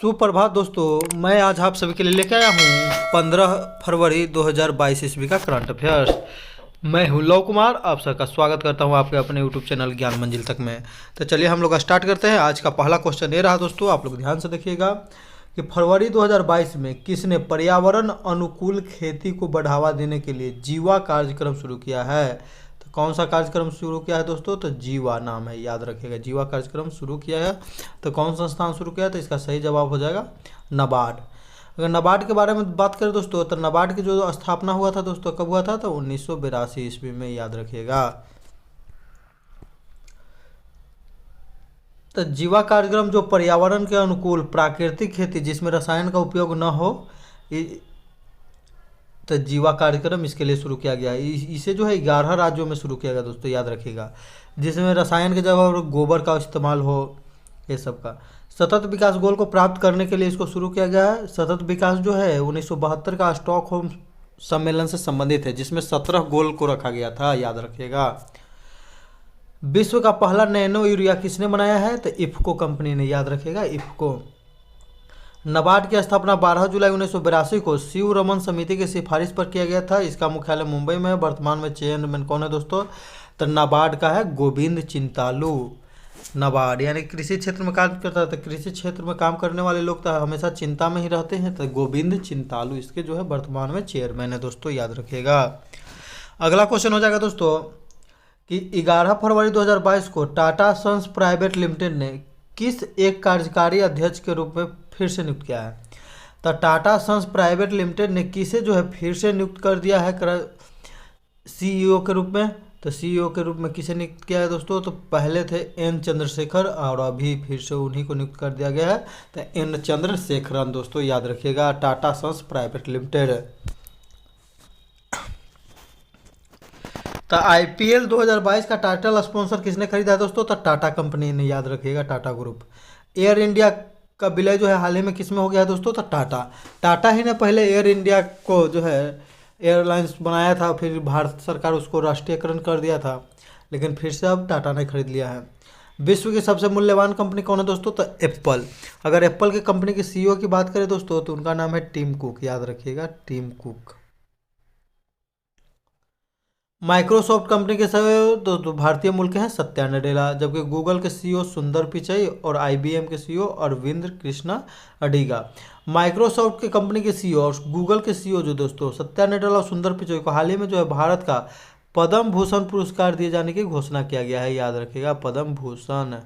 सुप्रभात दोस्तों, मैं आज आप सभी के लिए लेके आया हूँ 15 फरवरी 2022 ईस्वी का करंट अफेयर्स। मैं हूँ लव कुमार, आप सबका स्वागत करता हूँ आपके अपने यूट्यूब चैनल ज्ञान मंजिल तक में। तो चलिए हम लोग स्टार्ट करते हैं। आज का पहला क्वेश्चन ये रहा दोस्तों, आप लोग ध्यान से देखिएगा कि फरवरी 2022 में किसने पर्यावरण अनुकूल खेती को बढ़ावा देने के लिए जीवा कार्यक्रम शुरू किया है। तो कौन सा कार्यक्रम शुरू किया है दोस्तों? तो जीवा नाम है, याद रखिएगा। जीवा कार्यक्रम शुरू किया है तो कौन संस्थान शुरू किया है? तो इसका सही जवाब हो जाएगा नाबार्ड। अगर नाबार्ड के बारे में बात करें दोस्तों, तो नाबार्ड की जो स्थापना हुआ था दोस्तों, कब हुआ था? तो 1982 ईस्वी में, याद रखिएगा। तो जीवा कार्यक्रम जो पर्यावरण के अनुकूल प्राकृतिक खेती जिसमें रसायन का उपयोग न हो, तो जीवा कार्यक्रम इसके लिए शुरू किया गया है। इसे जो है 11 राज्यों में शुरू किया गया दोस्तों, याद रखिएगा, जिसमें रसायन की जगह गोबर का इस्तेमाल हो, ये सब का। सतत विकास गोल को प्राप्त करने के लिए इसको शुरू किया गया है। सतत विकास जो है 1972 का स्टॉकहोम सम्मेलन से संबंधित है, जिसमें 17 गोल को रखा गया था, याद रखिएगा। विश्व का पहला नैनो यूरिया किसने बनाया है? तो इफ्को कंपनी ने, याद रखिएगा, इफ्को। नाबार्ड की स्थापना 12 जुलाई 1982 को शिव रमन समिति की सिफारिश पर किया गया था। इसका मुख्यालय मुंबई में है। वर्तमान में चेयरमैन कौन है दोस्तों? तो नाबार्ड का है गोविंद चिंतालू। नाबार्ड यानी कृषि क्षेत्र में काम करता है। तो कृषि क्षेत्र में काम करने वाले लोग तो हमेशा चिंता में ही रहते हैं। तो गोविंद चिंतालू इसके जो है वर्तमान में चेयरमैन है दोस्तों, याद रखिएगा। अगला क्वेश्चन हो जाएगा दोस्तों कि 11 फरवरी 2022 को टाटा सन्स प्राइवेट लिमिटेड ने किस एक कार्यकारी अध्यक्ष के रूप में फिर से नियुक्त किया है? तो टाटा सन्स प्राइवेट लिमिटेड ने किसे जो है फिर से नियुक्त कर दिया है सीईओ के रूप में? तो सीईओ के रूप में किसे नियुक्त किया है दोस्तों? तो पहले थे एन चंद्रशेखर और अभी फिर से उन्हीं को नियुक्त कर दिया गया है। तो एन चंद्रशेखरन दोस्तों, याद रखिएगा, टाटा सन्स प्राइवेट लिमिटेड। तो आईपीएल 2022 का टाइटल स्पॉन्सर किसने खरीदा है दोस्तों? तो टाटा कंपनी ने, याद रखिएगा, टाटा ग्रुप। एयर इंडिया का विलय जो है हाल ही में किस में हो गया है दोस्तों? तो टाटा ही ने पहले एयर इंडिया को जो है एयरलाइंस बनाया था, फिर भारत सरकार उसको राष्ट्रीयकरण कर दिया था, लेकिन फिर से अब टाटा ने खरीद लिया है। विश्व की सबसे मूल्यवान कंपनी कौन है दोस्तों? तो एप्पल। अगर एप्पल की कंपनी के सीईओ की बात करें दोस्तों, तो उनका नाम है टिम कुक, याद रखिएगा, टिम कुक। माइक्रोसॉफ्ट कंपनी के सीईओ तो भारतीय मूल के हैं, सत्या नडेला। जबकि गूगल के सीईओ सुंदर पिचई और आईबीएम के सीईओ अरविंद कृष्णा अडिगा। माइक्रोसॉफ्ट के कंपनी के सीईओ और गूगल के सीईओ जो दोस्तों सत्या नडेला और सुंदर पिचई को हाल ही में जो है भारत का पद्म भूषण पुरस्कार दिए जाने की घोषणा किया गया है, याद रखिएगा, पद्म भूषण।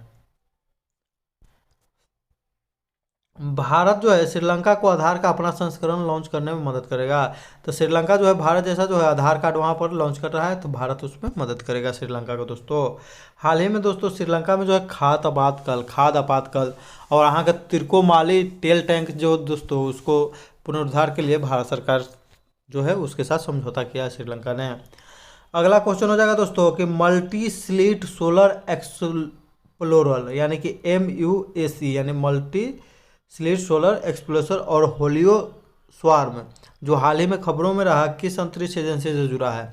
भारत जो है श्रीलंका को आधार का अपना संस्करण लॉन्च करने में मदद करेगा। तो श्रीलंका जो है भारत जैसा जो है आधार कार्ड वहाँ पर लॉन्च कर रहा है, तो भारत उसमें मदद करेगा श्रीलंका को दोस्तों। हाल ही में दोस्तों श्रीलंका में जो है खाद्य आपातकाल और वहाँ का तिरुकोमाली तेल टैंक जो दोस्तों उसको पुनरुद्धार के लिए भारत सरकार जो है उसके साथ समझौता किया है श्रीलंका ने। अगला क्वेश्चन हो जाएगा दोस्तों कि मल्टी स्लिट सोलर एक्सप्लोरर यानी कि MUAC यानी मल्टी स्लिट सोलर एक्सप्लोरर और होलियो स्वार्म जो हाल ही में खबरों में रहा, किस अंतरिक्ष एजेंसी से जुड़ा है?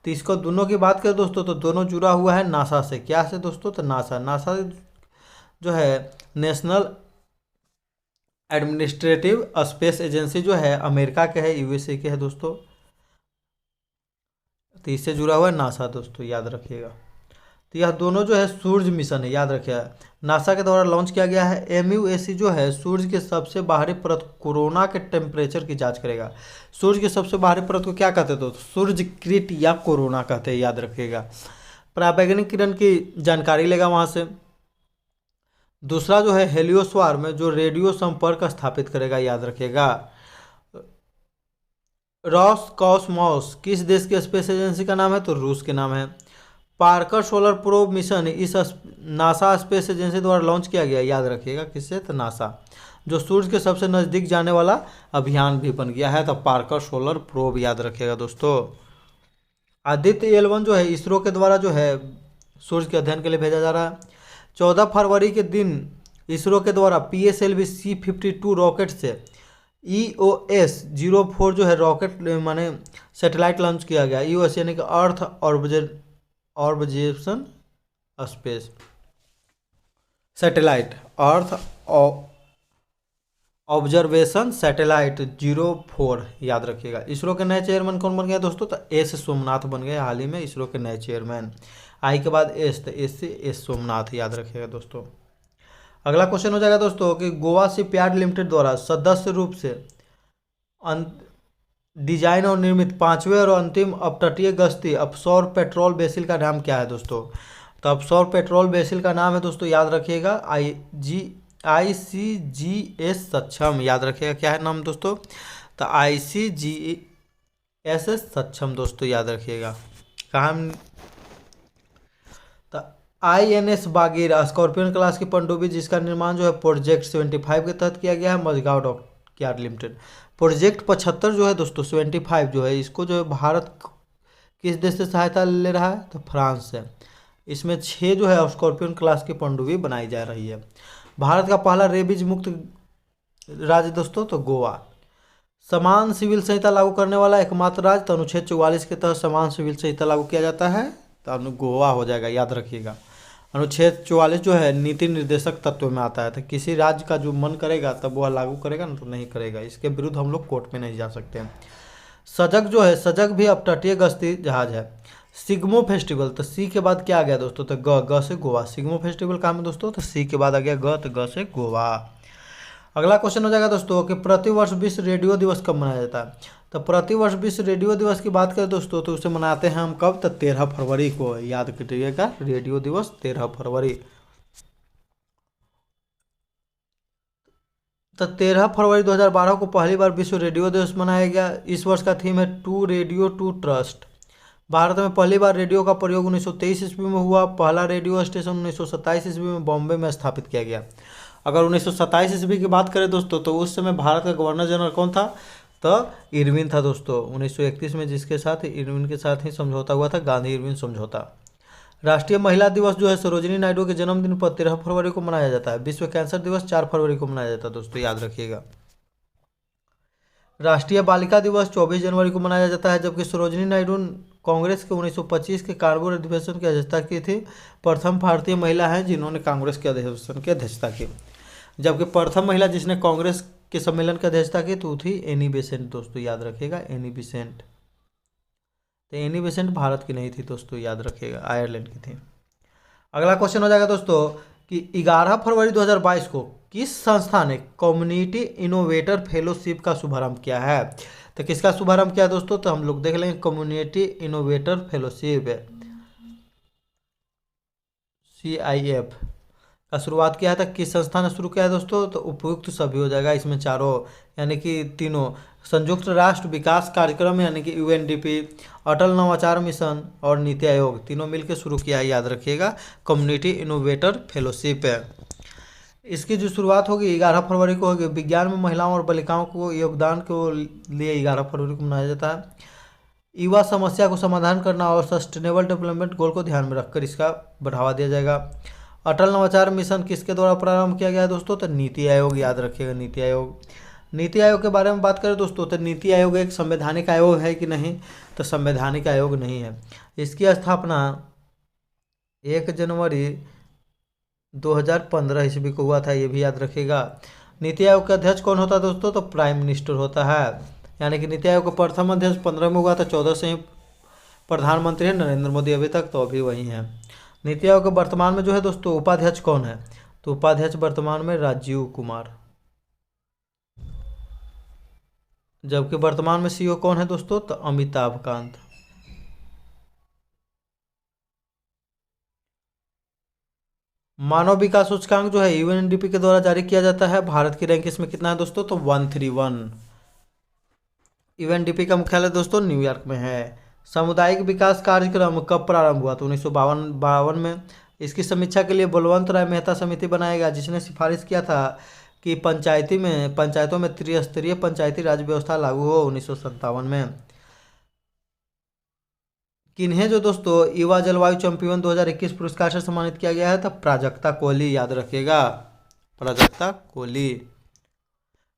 तो इसको दोनों की बात करें दोस्तों, तो दोनों जुड़ा हुआ है नासा से। क्या से दोस्तों? तो नासा जो है नेशनल एडमिनिस्ट्रेटिव स्पेस एजेंसी जो है अमेरिका के है, USA के है दोस्तों। तो इससे जुड़ा हुआ है नासा दोस्तों, याद रखिएगा। तो यह दोनों जो है सूर्य मिशन है, याद रखिएगा, नासा के द्वारा लॉन्च किया गया है। MUAC जो है सूर्य के सबसे बाहरी परत कोरोना के टेम्परेचर की जांच करेगा। सूर्य के सबसे बाहरी परत को क्या कहते हैं दोस्तों? सूर्य क्रीट या कोरोना कहते हैं, याद रखिएगा। पराबैंगनी किरण की जानकारी लेगा वहाँ से। दूसरा जो है हेलियोस्वार्म जो रेडियो संपर्क स्थापित करेगा, याद रखिएगा। रॉसकॉसमॉस किस देश की स्पेस एजेंसी का नाम है? तो रूस के नाम है। पार्कर सोलर प्रोब मिशन इस नासा स्पेस एजेंसी द्वारा लॉन्च किया गया, याद रखिएगा, किससे? तो नासा, जो सूर्य के सबसे नज़दीक जाने वाला अभियान भी बन गया है। तो पार्कर सोलर प्रोब, याद रखिएगा दोस्तों। आदित्य L1 जो है इसरो के द्वारा जो है सूर्य के अध्ययन के लिए भेजा जा रहा है। 14 फरवरी के दिन इसरो के द्वारा PSLV C-52 रॉकेट से EOS-04 जो है रॉकेट माने सैटेलाइट लॉन्च किया गया। EOS यानी कि earth orbitation space satellite, earth observation satellite 04 याद रखिएगा। इसरो के नए चेयरमैन कौन बन गया दोस्तों? तो एस सोमनाथ बन गए हाल ही में इसरो के नए चेयरमैन। आई के बाद एस, तो एस से एस सोमनाथ याद रखिएगा दोस्तों। अगला क्वेश्चन हो जाएगा दोस्तों कि गोवा शिपयार्ड लिमिटेड द्वारा सदस्य रूप से डिजाइन और निर्मित पांचवें और अंतिम अपतटीय गश्ती ऑफशोर पेट्रोल बेसिल का नाम क्या है दोस्तों? तो ऑफशोर पेट्रोल बेसिल का नाम है दोस्तों, याद रखिएगा ICGS सक्षम, याद रखिएगा क्या है नाम दोस्तों? तो ICGS सक्षम दोस्तों, याद रखिएगा। कहाँ? तो INS बागीरा स्कॉर्पियन क्लास की पनडुब्बी जिसका निर्माण जो है प्रोजेक्ट 75 के तहत किया गया है मझगांव डॉकयार्ड लिमिटेड। प्रोजेक्ट 75 जो है दोस्तों 75 जो है, इसको जो है भारत किस देश से सहायता ले रहा है? तो फ्रांस से। इसमें 6 जो है स्कॉर्पियन क्लास की पनडुब्बी बनाई जा रही है। भारत का पहला रेबीज मुक्त राज्य दोस्तों तो गोवा। समान सिविल संहिता लागू करने वाला एकमात्र राज्य, तो अनुच्छेद 44 के तहत समान सिविल संहिता लागू किया जाता है, तो गोवा हो जाएगा, याद रखिएगा। अनुच्छेद 44 जो है नीति निर्देशक तत्व में आता है, तो किसी राज्य का जो मन करेगा तब वह लागू करेगा, ना तो नहीं करेगा। इसके विरुद्ध हम लोग कोर्ट में नहीं जा सकते हैं। सजग जो है, सजग भी अपतटीय गश्ती जहाज है। सिग्मो फेस्टिवल, तो सी के बाद क्या आ गया दोस्तों? तो ग से गोवा। सिग्मो फेस्टिवल कहाँ में दोस्तों? तो सी के बाद आ गया ग, तो ग से गोवा। अगला क्वेश्चन हो जाएगा दोस्तों कि प्रतिवर्ष विश्व रेडियो दिवस कब मनाया जाता है? तो प्रतिवर्ष विश्व रेडियो दिवस की बात करें दोस्तों तो उसे मनाते हैं हम कब? तो 13 फरवरी को, याद करिएगा रेडियो दिवस 13 फरवरी। तो 13 फरवरी 2012 को पहली बार विश्व रेडियो दिवस मनाया गया। इस वर्ष का थीम है to radio to trust. Bharat में पहली बार रेडियो का प्रयोग 1923 ईस्वी में हुआ। पहला रेडियो स्टेशन 1927 ईस्वी में बॉम्बे में स्थापित किया गया। अगर 1927 ईस्वी की बात करें दोस्तों तो उस समय भारत का गवर्नर जनरल कौन था? तो इरविन था दोस्तों। 1931 में जिसके साथ इरविन के साथ ही समझौता हुआ था, गांधी इरविन समझौता। राष्ट्रीय महिला दिवस जो है सरोजिनी नायडू के जन्मदिन पर 13 फरवरी को मनाया जाता है। विश्व कैंसर दिवस 4 फरवरी को मनाया जाता है दोस्तों, याद रखिएगा। राष्ट्रीय बालिका दिवस 24 जनवरी को मनाया जाता है, जबकि सरोजिनी नायडू कांग्रेस के 1925 के कानपुर अधिवेशन की अध्यक्षता की थी। प्रथम भारतीय महिला हैं जिन्होंने कांग्रेस के अधिवेशन की अध्यक्षता की। जबकि प्रथम महिला जिसने कांग्रेस के सम्मेलन की अध्यक्षता की तो थी एनी बेसेंट दोस्तों, याद रखिएगा एनी बेसेंट। तो एनी बेसेंट भारत की नहीं थी दोस्तों, याद रखिएगा आयरलैंड की थी। अगला क्वेश्चन हो जाएगा दोस्तों कि 11 फरवरी 2022 को किस संस्था ने कम्युनिटी इनोवेटर फेलोशिप का शुभारंभ किया है? तो किसका शुभारंभ किया दोस्तों? तो हम लोग देख लेंगे कम्युनिटी इनोवेटर फेलोशिप CIF का शुरुआत किया है। तो किस संस्था ने शुरू किया है दोस्तों? तो उपयुक्त सभी हो जाएगा इसमें चारों, यानी कि तीनों। संयुक्त राष्ट्र विकास कार्यक्रम यानी कि UNDP, अटल नवाचार मिशन और नीति आयोग, तीनों मिलकर शुरू किया है, याद रखिएगा कम्युनिटी इनोवेटर फेलोशिप है। इसकी जो शुरुआत होगी 11 फरवरी को होगी। विज्ञान में महिलाओं और बालिकाओं को योगदान के लिए 11 फरवरी को मनाया जाता है। युवा समस्या को समाधान करना और सस्टेनेबल डेवलपमेंट गोल को ध्यान में रखकर इसका बढ़ावा दिया जाएगा। अटल नवाचार मिशन किसके द्वारा प्रारंभ किया गया है दोस्तों? तो नीति आयोग, याद रखिएगा नीति आयोग। नीति आयोग के बारे में बात करें दोस्तों तो नीति आयोग एक संवैधानिक आयोग है कि नहीं? तो संवैधानिक आयोग नहीं है। इसकी स्थापना 1 जनवरी 2015 ईस्वी को हुआ था, ये भी याद रखिएगा। नीति आयोग का अध्यक्ष कौन होता है दोस्तों? तो प्राइम मिनिस्टर होता है, यानी कि नीति आयोग का प्रथम अध्यक्ष 15 में हुआ था, 14 से ही प्रधानमंत्री है नरेंद्र मोदी अभी तक, तो अभी वही हैं। नीति आयोग के वर्तमान में जो है दोस्तों उपाध्यक्ष कौन है? तो उपाध्यक्ष वर्तमान में राजीव कुमार। जबकि वर्तमान में CEO कौन है दोस्तों? तो अमिताभ कांत। मानव विकास सूचकांक जो है UNDP के द्वारा जारी किया जाता है। भारत की रैंक इसमें कितना है दोस्तों? तो 131। UNDP का मुख्यालय दोस्तों न्यूयॉर्क में है। सामुदायिक विकास कार्यक्रम कब प्रारंभ हुआ? तो 1952 में। इसकी समीक्षा के लिए बलवंत राय मेहता समिति बनाया गया, जिसने सिफारिश किया था कि पंचायतों में त्रिस्तरीय पंचायती राज व्यवस्था लागू हो 1957 में। किन्हें जो दोस्तों युवा जलवायु चैंपियन 2021 पुरस्कार से सम्मानित किया गया है? तो प्राजक्ता कोहली, याद रखिएगा प्राजक्ता कोहली।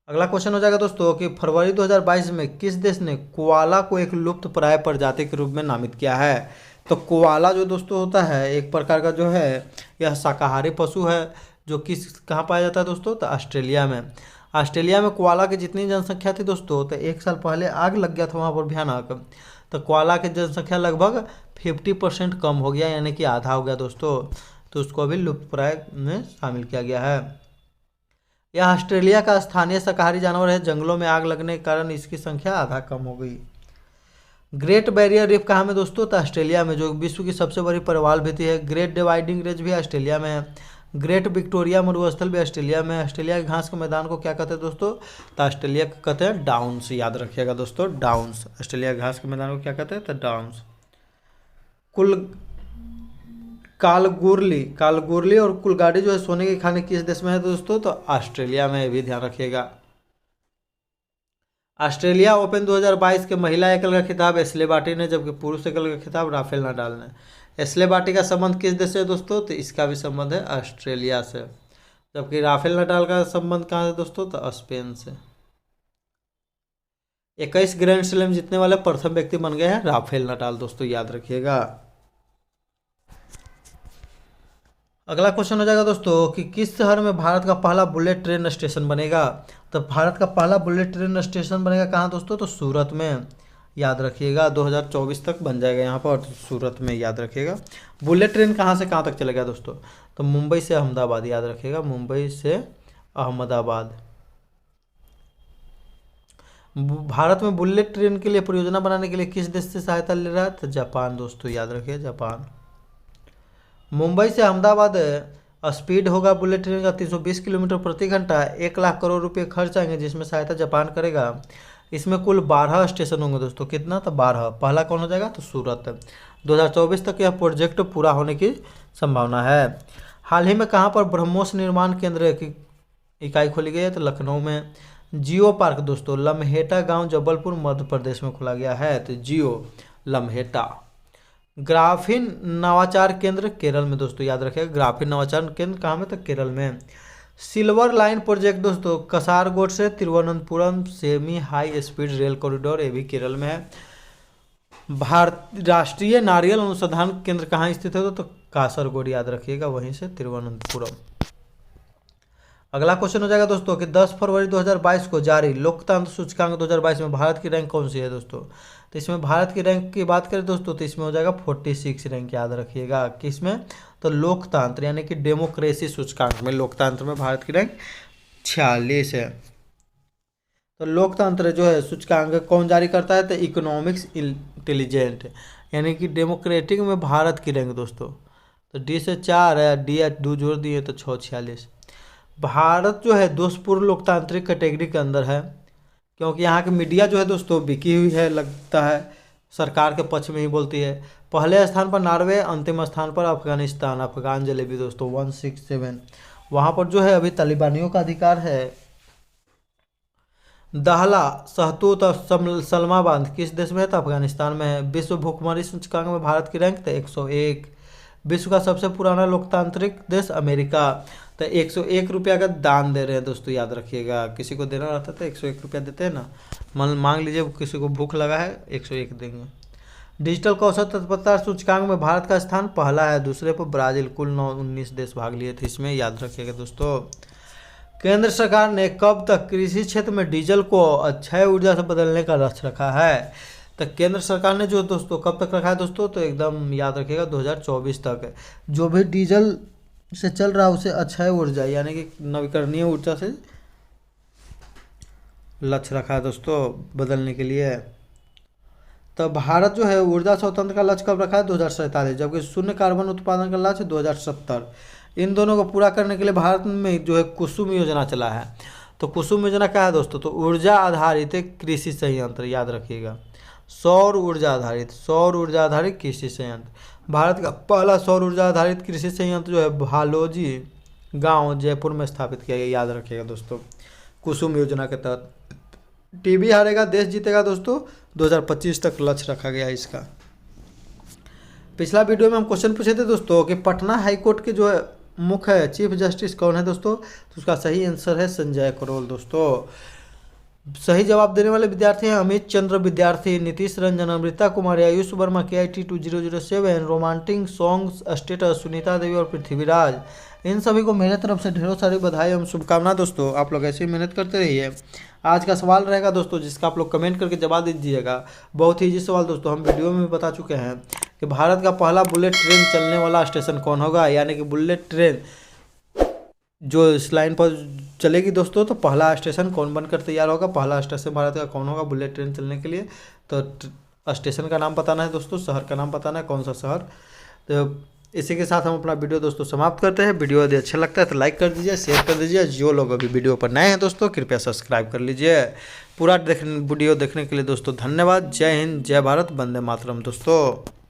अगला क्वेश्चन हो जाएगा दोस्तों कि फरवरी 2022 में किस देश ने कोआला को एक लुप्त प्राय प्रजाति के रूप में नामित किया है? तो कोआला जो दोस्तों होता है एक प्रकार का जो है यह शाकाहारी पशु है, जो कहाँ पाया जाता है दोस्तों? तो ऑस्ट्रेलिया में। ऑस्ट्रेलिया में कोआला की जितनी जनसंख्या थी दोस्तों, तो 1 साल पहले आग लग गया था वहाँ पर भयानक, तो कोआला की जनसंख्या लगभग 50% कम हो गया, यानी कि आधा हो गया दोस्तों। तो उसको अभी लुप्तप्राय में शामिल किया गया है। यह ऑस्ट्रेलिया का स्थानीय शाकाहारी जानवर है। जंगलों में आग लगने के कारण इसकी संख्या आधा कम हो गई। ग्रेट बैरियर रीफ कहाँ में दोस्तों? तो ऑस्ट्रेलिया में, जो विश्व की सबसे बड़ी प्रवाल भित्ति है। ग्रेट डिवाइडिंग रेंज भी ऑस्ट्रेलिया में है। ग्रेट विक्टोरिया मरुस्थल भी ऑस्ट्रेलिया में है। ऑस्ट्रेलिया के घास के मैदान को क्या कहते हैं दोस्तों? तो ऑस्ट्रेलिया को कहते हैं डाउन्स, याद रखिएगा दोस्तों, डाउन्स। ऑस्ट्रेलिया के घास के मैदान को क्या कहते हैं? तो डाउन्स। कुल कालगुरली और कुलगाड़ी जो है सोने के खाने किस देश में है दोस्तों? तो ऑस्ट्रेलिया में, भी ध्यान रखिएगा। ऑस्ट्रेलिया ओपन 2022 के महिला एकल का खिताब एश्ले बार्टी ने, जबकि पुरुष एकल का खिताब राफेल नाडाल ने। एश्ले बार्टी का संबंध किस देश से दोस्तों? तो इसका भी संबंध है ऑस्ट्रेलिया से। जबकि राफेल नाडाल का संबंध कहाँ से दोस्तों? तो स्पेन से। 21 ग्रैंड स्लैम जीतने वाले प्रथम व्यक्ति बन गए हैं राफेल नाडाल दोस्तों, याद रखिएगा। अगला क्वेश्चन हो जाएगा दोस्तों कि किस शहर में भारत का पहला बुलेट ट्रेन स्टेशन बनेगा? तो भारत का पहला बुलेट ट्रेन स्टेशन बनेगा कहाँ दोस्तों? तो सूरत में, याद रखिएगा। 2024 तक बन जाएगा यहाँ पर, तो सूरत में, याद रखिएगा। बुलेट ट्रेन कहाँ से कहाँ तक चलेगा दोस्तों? तो मुंबई से अहमदाबाद, याद रखिएगा, मुंबई से अहमदाबाद। भारत में बुलेट ट्रेन के लिए परियोजना बनाने के लिए किस देश से सहायता ले रहा है? तो जापान दोस्तों, याद रखिए, जापान। मुंबई से अहमदाबाद स्पीड होगा बुलेट ट्रेन का 320 किलोमीटर प्रति घंटा। 1 लाख करोड़ रुपए खर्च आएंगे, जिसमें सहायता जापान करेगा। इसमें कुल 12 स्टेशन होंगे दोस्तों। कितना? तो 12। पहला कौन हो जाएगा? तो सूरत। 2024 तक यह प्रोजेक्ट पूरा होने की संभावना है। हाल ही में कहाँ पर ब्रह्मोस निर्माण केंद्र की इकाई खोली गई है? तो लखनऊ में। जियो पार्क दोस्तों लम्हेटा गांव जबलपुर मध्य प्रदेश में खोला गया है, तो जियो लम्हेटा। ग्राफीन नवाचार केंद्र केरल में दोस्तों, याद रखिएगा। ग्राफीन नवाचार केंद्र कहाँ में? तो केरल में। सिल्वर लाइन प्रोजेक्ट दोस्तों कसारगोड से Thiruvananthapuram semi high speed rail corridor, ये भी केरल में है। भारत राष्ट्रीय नारियल अनुसंधान केंद्र कहाँ स्थित है? तो कासरगोड, याद रखिएगा, वहीं से तिरुवनंतपुरम। अगला क्वेश्चन हो जाएगा दोस्तों कि 10 फरवरी 2022 को जारी लोकतंत्र सूचकांक 2022 में भारत की रैंक कौन सी है दोस्तों? तो इसमें भारत की रैंक की बात करें दोस्तों, तो इसमें हो जाएगा 46 रैंक, याद रखिएगा। किसमें? तो लोकतंत्र यानी कि डेमोक्रेसी सूचकांक में, लोकतंत्र में भारत की रैंक 46 है। तो लोकतंत्र जो है सूचकांक कौन जारी करता है? तो इकोनॉमिक्स इंटेलिजेंट, यानी कि डेमोक्रेटिक में भारत की रैंक दोस्तों। तो डी से 4 है, डी 2 जोड़ दिए तो 646। भारत जो है दोषपूर्ण लोकतांत्रिक कैटेगरी के अंदर है, क्योंकि यहाँ की मीडिया जो है दोस्तों बिकी हुई है, लगता है सरकार के पक्ष में ही बोलती है। पहले स्थान पर नॉर्वे, अंतिम स्थान पर अफगानिस्तान, अफगान जलेबी दोस्तों 167। वहाँ पर जो है अभी तालिबानियों का अधिकार है। दाहला सहतूत और सलमा बांध किस देश में है? तो अफगानिस्तान में है। विश्व भूखमरी सूचकांक में भारत की रैंक तो 101। विश्व का सबसे पुराना लोकतांत्रिक देश अमेरिका, तो 101 रुपया का दान दे रहे हैं दोस्तों, याद रखिएगा। किसी को देना रहता है तो 101 रुपया देते हैं ना। मांग लीजिए किसी को भूख लगा है, 101 देंगे। डिजिटल कौशल तत्परता सूचकांक में भारत का स्थान पहला है, दूसरे पर ब्राजील। कुल 19 देश भाग लिए थे इसमें, याद रखिएगा दोस्तों। केंद्र सरकार ने कब तक कृषि क्षेत्र में डीजल को अक्षय ऊर्जा से बदलने का लक्ष्य रखा है? तो केंद्र सरकार ने जो दोस्तों कब तक रखा है दोस्तों? तो एकदम याद रखिएगा 2024 तक जो भी डीजल से चल रहा है उसे अक्षय ऊर्जा यानी कि नवीकरणीय ऊर्जा से लक्ष्य रखा है दोस्तों बदलने के लिए। तो भारत जो है ऊर्जा स्वतंत्र का लक्ष्य कब रखा है? 2047, जबकि शून्य कार्बन उत्पादन का लक्ष्य 2070। इन दोनों को पूरा करने के लिए भारत में जो है कुसुम योजना चला है। तो कुसुम योजना क्या है दोस्तों? तो ऊर्जा आधारित कृषि संयंत्र, याद रखिएगा। सौर ऊर्जा आधारित कृषि संयंत्र। भारत का पहला सौर ऊर्जा आधारित कृषि संयंत्र जो है भालोजी गांव जयपुर में स्थापित किया गया, याद रखिएगा दोस्तों, कुसुम योजना के तहत। टीबी हारेगा देश जीतेगा दोस्तों 2025 तक लक्ष्य रखा गया इसका। पिछला वीडियो में हम क्वेश्चन पूछे थे दोस्तों कि पटना हाईकोर्ट के जो है मुख्य चीफ जस्टिस कौन है दोस्तों? तो उसका सही आंसर है संजय करोल दोस्तों। सही जवाब देने वाले विद्यार्थी हैं Amit Chandra Vidyarthi, Nitish Ranjan, Amrita Kumari, Ayush Verma, KIT 2007, romantic songs status, Sunita Devi और पृथ्वीराज। इन सभी को मेरे तरफ से ढेरों सारी बधाई एवं शुभकामनाएं दोस्तों। आप लोग ऐसे ही मेहनत करते रहिए। आज का सवाल रहेगा दोस्तों, जिसका आप लोग कमेंट करके जवाब दीजिएगा। बहुत ही इजी सवाल दोस्तों, हम वीडियो में भी बता चुके हैं कि भारत का पहला बुलेट ट्रेन चलने वाला स्टेशन कौन होगा, यानी कि बुलेट ट्रेन जो इस लाइन पर चलेगी दोस्तों, तो पहला स्टेशन कौन बनकर तैयार होगा, पहला स्टेशन भारत का कौन होगा बुलेट ट्रेन चलने के लिए। तो स्टेशन का नाम बताना है दोस्तों, शहर का नाम बताना है, कौन सा शहर। तो इसी के साथ हम अपना वीडियो दोस्तों समाप्त करते हैं। वीडियो यदि अच्छा लगता है तो लाइक कर दीजिए, शेयर कर दीजिए। जो लोग अभी वीडियो पर नए हैं दोस्तों, कृपया सब्सक्राइब कर लीजिए। पूरा वीडियो देखने के लिए दोस्तों धन्यवाद। जय हिंद, जय भारत, वंदे मातरम दोस्तों।